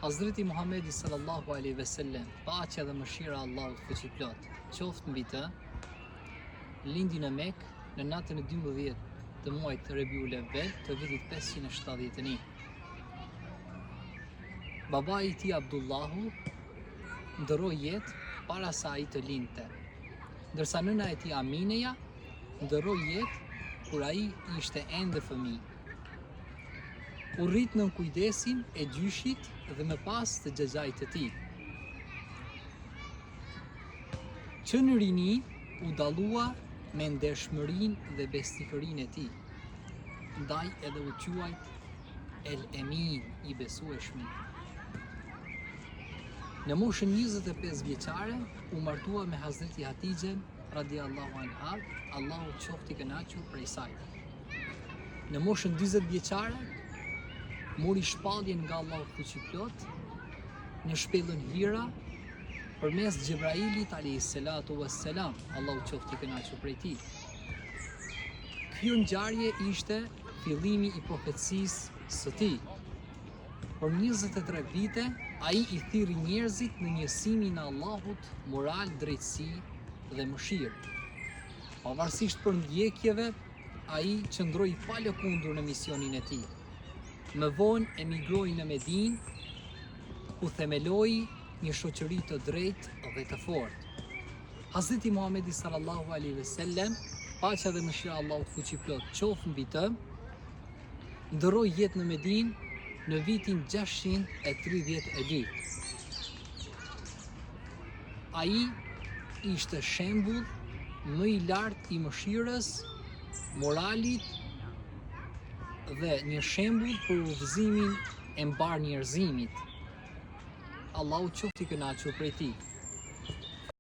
Hazreti Muhamedi sallallahu alaihi wasallam, paqja dhe mëshira e Allahut fuqiplot, qoftë mbi të, lindi në Mekë në natën e 12 të muajit Rabiul Awwal të vitit 571. Babai i tij Abdullahu ndëroi jetë para sa ai të lindte, ndërsa nëna e tij Amineja ndëroi jetë kur ai ishte ende fëmijë. U rrit në kujdesin e gjyshit dhe më pas të xhaxhait të tij, që në rini u dallua me ndershmërinë dhe besnikërinë e tij, ndaj edhe u quajt El Emin, i besueshmi. Në moshën 25 vjeçare u martua me Hazreti Hatixhen radiallahu anha, Allahu qoftë i kënaqur prej saj. Në moshën 40 vjeçare mori shpalljen nga Allahu fuqiplot në shpellën Hira përmes Xhebrailit alayhis salatu wassalam, Allahu qoftë i kënaqur prej tij. Kjo ngjarje ishte fillimi i profecisë së tij. Për 23 vite ai i thirrri njerëzit në njësimin e Allahut, moral, drejtësi dhe mëshirë. Pavarësisht për ndjekjeve, ai qëndroi pa lëkundur në misionin e tij. Më vonë emigroi në Medinë, ku themeloi një shoqëri të drejtë dhe të fortë. Hazreti Muhamedi sallallahu alaihi wasallam, paqja dhe mëshira e Allahut fuqiplot qoftë mbi të, ndëroi jetë në Medinë në vitin 632. Ai ishte shembull më i lartë i mëshirës, moralit dhe një shembull për udhëzimin e mbar njerëzimit. Allahu qoftë i kënaqur prej tij.